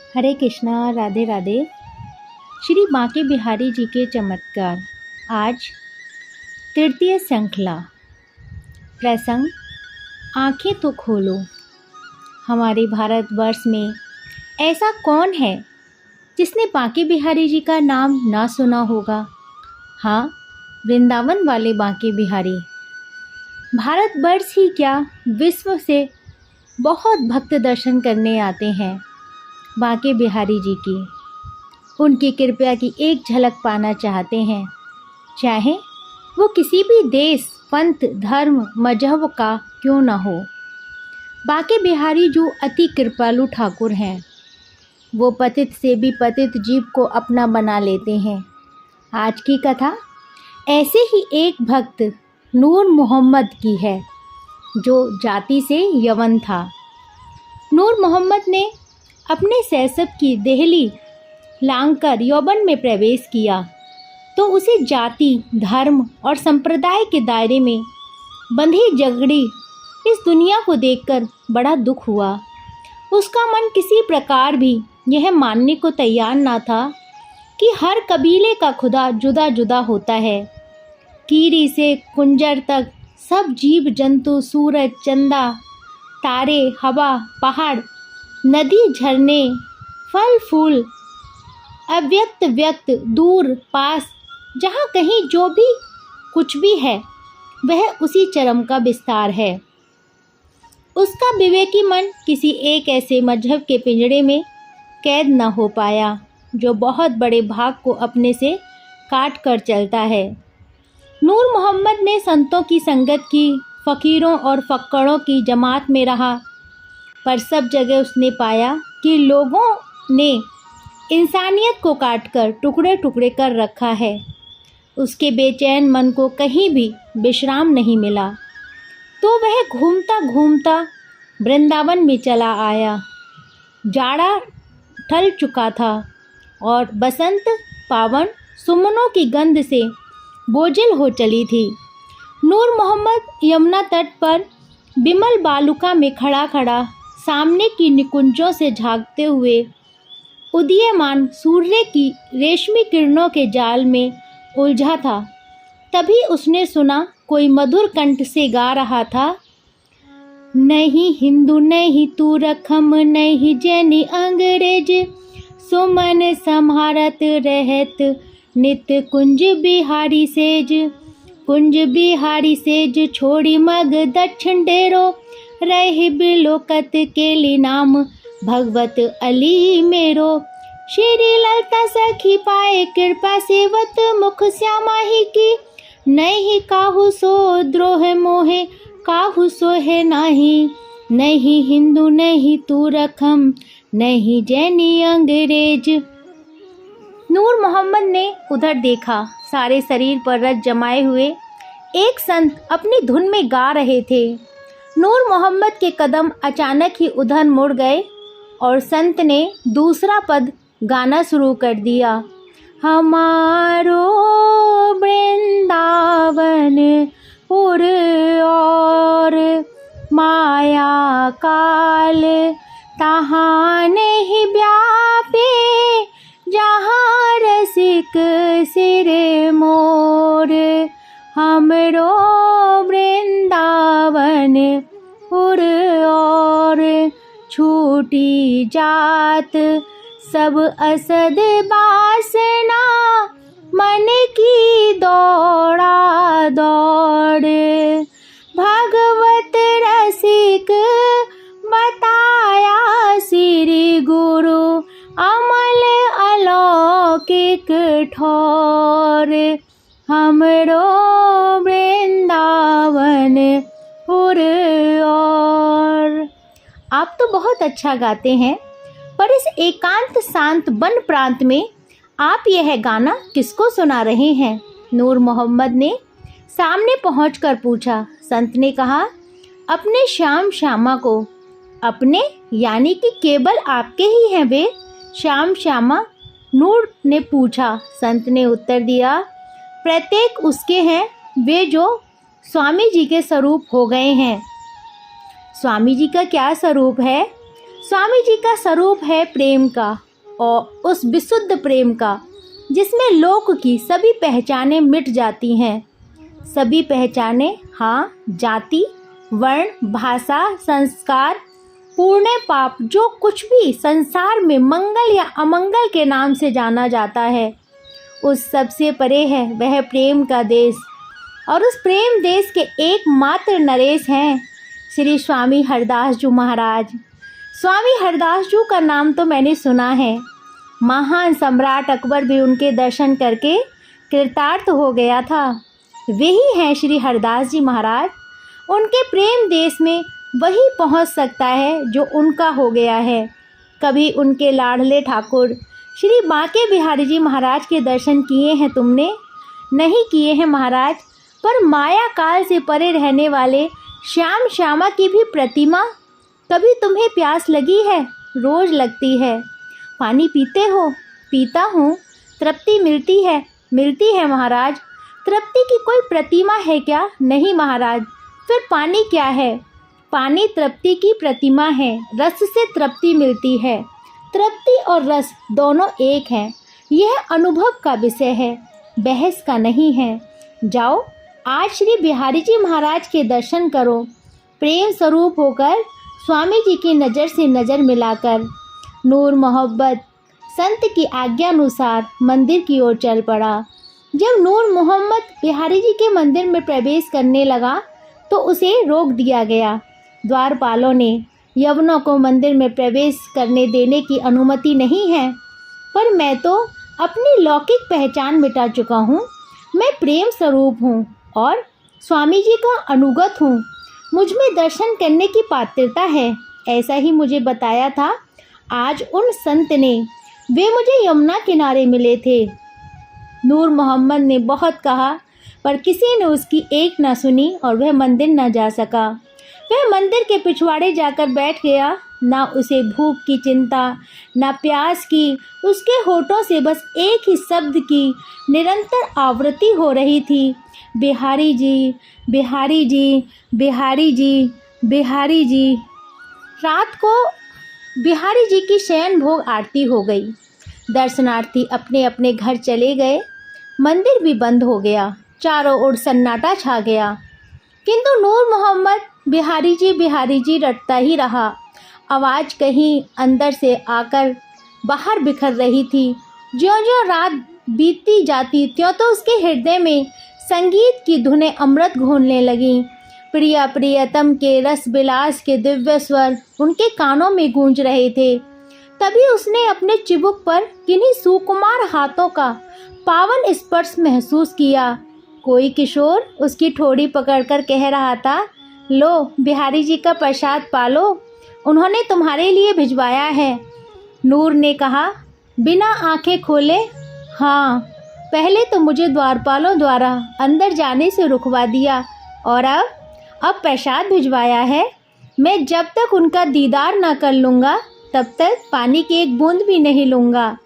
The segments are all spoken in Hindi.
हरे कृष्णा, राधे राधे। श्री बांके बिहारी जी के चमत्कार। आज तृतीय श्रृंखला। प्रसंग आंखें तो खोलो। हमारे भारतवर्ष में ऐसा कौन है जिसने बांके बिहारी जी का नाम ना सुना होगा। हाँ, वृंदावन वाले बांके बिहारी। भारतवर्ष ही क्या, विश्व से बहुत भक्त दर्शन करने आते हैं बांके बिहारी जी की। उनकी कृपा की एक झलक पाना चाहते हैं, चाहे वो किसी भी देश, पंथ, धर्म, मजहब का क्यों न हो। बांके बिहारी जो अति कृपालु ठाकुर हैं, वो पतित से भी पतित जीव को अपना बना लेते हैं। आज की कथा ऐसे ही एक भक्त नूर मोहम्मद की है, जो जाति से यवन था। नूर मोहम्मद ने अपने शैशव की देहली लांघकर यौवन में प्रवेश किया तो उसे जाति, धर्म और संप्रदाय के दायरे में बंधी जगड़ी इस दुनिया को देखकर बड़ा दुख हुआ। उसका मन किसी प्रकार भी यह मानने को तैयार ना था कि हर कबीले का खुदा जुदा जुदा होता है। कीड़ी से कुंजर तक सब जीव जंतु, सूरज, चंदा, तारे, हवा, पहाड़, नदी, झरने, फल फूल, अव्यक्त व्यक्त, दूर पास, जहाँ कहीं जो भी कुछ भी है वह उसी चरम का विस्तार है। उसका विवेकी मन किसी एक ऐसे मजहब के पिंजड़े में कैद न हो पाया जो बहुत बड़े भाग को अपने से काट कर चलता है। नूर मोहम्मद ने संतों की संगत की, फ़कीरों और फक्कड़ों की जमात में रहा, पर सब जगह उसने पाया कि लोगों ने इंसानियत को काटकर टुकड़े टुकड़े कर रखा है। उसके बेचैन मन को कहीं भी विश्राम नहीं मिला, तो वह घूमता घूमता वृंदावन में चला आया। जाड़ा ढल चुका था और बसंत पावन सुमनों की गंध से बोझिल हो चली थी। नूर मोहम्मद यमुना तट पर बिमल बालुका में खड़ा खड़ा सामने की निकुंजों से झांकते हुए उदीयमान सूर्य की रेशमी किरणों के जाल में उलझा था। तभी उसने सुना कोई मधुर कंठ से गा रहा था, नहीं हिंदू नहीं तू रखम, नहीं जैनी अंग्रेज, सुमन संहारत रहत नित्य कुंज बिहारी सेज। कुंज बिहारी सेज छोड़ी मग दक्षिण डेरो, रहे बिलोकत केली नाम भगवत अली मेरो। श्री ललता सखी पाए कृपा सेवत मुख श्यामा ही की, नहीं काहू सो द्रोह मोहे काहू सो है नाही। नहीं हिंदू नहीं तू रखम, नहीं जैनी अंग्रेज। नूर मोहम्मद ने उधर देखा। सारे शरीर पर रज जमाए हुए एक संत अपनी धुन में गा रहे थे। नूर मोहम्मद के कदम अचानक ही उधर मुड़ गए और संत ने दूसरा पद गाना शुरू कर दिया। हमारो वृंदावन पुर और माया काल, तहाँ नहीं व्यापे जहाँ रसिक सिर मोर। हमरो वृंदावन पुर और छूटी जात सब असद बासना, मन की दौड़ा दौड़। भगवत रसिक बताया श्री गुरु, अमल अलौकिक ठौर। हमरो वृंदावन पुर और। आप तो बहुत अच्छा गाते हैं, पर इस एकांत शांत वन प्रांत में आप यह गाना किसको सुना रहे हैं? नूर मोहम्मद ने सामने पहुंचकर पूछा। संत ने कहा, अपने श्याम श्यामा को। अपने यानी कि केवल आपके ही हैं वे श्याम श्यामा? नूर ने पूछा। संत ने उत्तर दिया, प्रत्येक उसके हैं वे जो स्वामी जी के स्वरूप हो गए हैं। स्वामी जी का क्या स्वरूप है? स्वामी जी का स्वरूप है प्रेम का, और उस विशुद्ध प्रेम का जिसमें लोक की सभी पहचानें मिट जाती हैं। सभी पहचानें, हाँ, जाति, वर्ण, भाषा, संस्कार, पुण्य पाप, जो कुछ भी संसार में मंगल या अमंगल के नाम से जाना जाता है, उस सबसे परे है वह प्रेम का देश। और उस प्रेम देश के एकमात्र नरेश हैं श्री स्वामी हरदास जी महाराज। स्वामी हरदास जी का नाम तो मैंने सुना है। महान सम्राट अकबर भी उनके दर्शन करके कृतार्थ हो गया था। वही हैं श्री हरदास जी महाराज। उनके प्रेम देश में वही पहुंच सकता है जो उनका हो गया है। कभी उनके लाडले ठाकुर श्री बांके बिहारी जी महाराज के दर्शन किए हैं तुमने? नहीं किए हैं महाराज, पर माया काल से परे रहने वाले श्याम श्यामा की भी प्रतिमा, कभी तुम्हें प्यास लगी है? रोज लगती है। पानी पीते हो? पीता हूँ। तृप्ति मिलती है? मिलती है महाराज। तृप्ति की कोई प्रतिमा है क्या? नहीं महाराज। फिर पानी क्या है? पानी तृप्ति की प्रतिमा है। रस से तृप्ति मिलती है। तृप्ति और रस दोनों एक हैं। यह अनुभव का विषय है, बहस का नहीं है। जाओ आज श्री बिहारी जी महाराज के दर्शन करो। प्रेम स्वरूप होकर स्वामी जी की नज़र से नज़र मिलाकर नूर मोहब्बत संत की आज्ञानुसार मंदिर की ओर चल पड़ा। जब नूर मोहम्मद बिहारी जी के मंदिर में प्रवेश करने लगा तो उसे रोक दिया गया। द्वारपालों ने यवनों को मंदिर में प्रवेश करने देने की अनुमति नहीं है, पर मैं तो अपनी लौकिक पहचान मिटा चुका हूँ। मैं प्रेम स्वरूप हूँ और स्वामी जी का अनुगत हूँ। मुझ में दर्शन करने की पात्रता है, ऐसा ही मुझे बताया था आज उन संत ने। वे मुझे यमुना किनारे मिले थे। नूर मोहम्मद ने बहुत कहा, पर किसी ने उसकी एक न सुनी और वह मंदिर न जा सका। वह मंदिर के पिछवाड़े जाकर बैठ गया। ना उसे भूख की चिंता, ना प्यास की। उसके होठों से बस एक ही शब्द की निरंतर आवृत्ति हो रही थी, बिहारी जी, बिहारी जी, बिहारी जी, बिहारी जी। रात को बिहारी जी की शयन भोग आरती हो गई। दर्शनार्थी अपने अपने घर चले गए। मंदिर भी बंद हो गया। चारों ओर सन्नाटा छा गया, किंतु नूर मोहम्मद बिहारी जी रटता ही रहा। आवाज़ कहीं अंदर से आकर बाहर बिखर रही थी। ज्यों-ज्यों रात बीतती जाती त्यों तो उसके हृदय में संगीत की धुनें अमृत घोलने लगीं। प्रिया प्रियतम के रस विलास के दिव्य स्वर उनके कानों में गूंज रहे थे। तभी उसने अपने चिबुक पर किन्हीं सुकुमार हाथों का पावन स्पर्श महसूस किया। कोई किशोर उसकी ठोड़ी पकड़कर कह रहा था, लो बिहारी जी का प्रसाद पालो, उन्होंने तुम्हारे लिए भिजवाया है। नूर ने कहा बिना आंखें खोले, हाँ, पहले तो मुझे द्वारपालों द्वारा अंदर जाने से रुकवा दिया और अब प्रसाद भिजवाया है। मैं जब तक उनका दीदार न कर लूँगा तब तक पानी की एक बूंद भी नहीं लूँगा।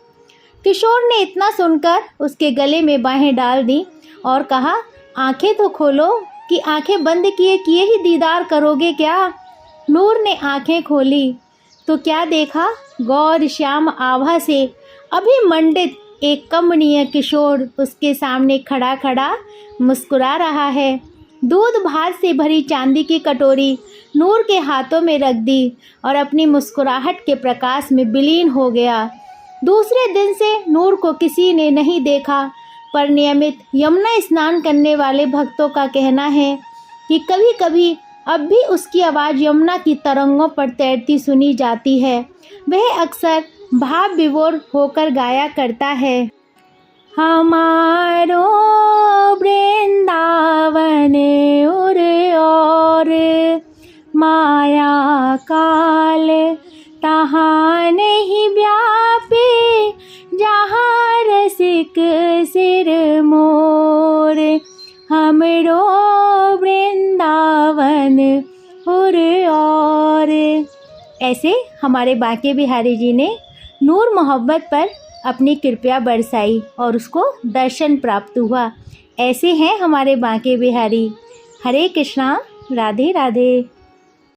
किशोर ने इतना सुनकर उसके गले में बाहें डाल दी और कहा, आंखें तो खोलो, कि आंखें बंद किए किए ही दीदार करोगे क्या? नूर ने आंखें खोली तो क्या देखा? गौर श्याम आभा से अभिमंडित एक कमनीय किशोर उसके सामने खड़ा खड़ा मुस्कुरा रहा है। दूध भात से भरी चांदी की कटोरी नूर के हाथों में रख दी और अपनी मुस्कुराहट के प्रकाश में विलीन हो गया। दूसरे दिन से नूर को किसी ने नहीं देखा, पर नियमित यमुना स्नान करने वाले भक्तों का कहना है कि कभी कभी अब भी उसकी आवाज़ यमुना की तरंगों पर तैरती सुनी जाती है। वह अक्सर भाव विभोर होकर गाया करता है, हमारो वृंदावन और माया काल तहाँ नहीं व्यापे, जहाँ रसिक सिर मोर, हमरो वृंदावन और। ऐसे हमारे बांके बिहारी जी ने नूर मोहब्बत पर अपनी कृपा बरसाई और उसको दर्शन प्राप्त हुआ। ऐसे हैं हमारे बांके बिहारी। हरे कृष्णा, राधे राधे।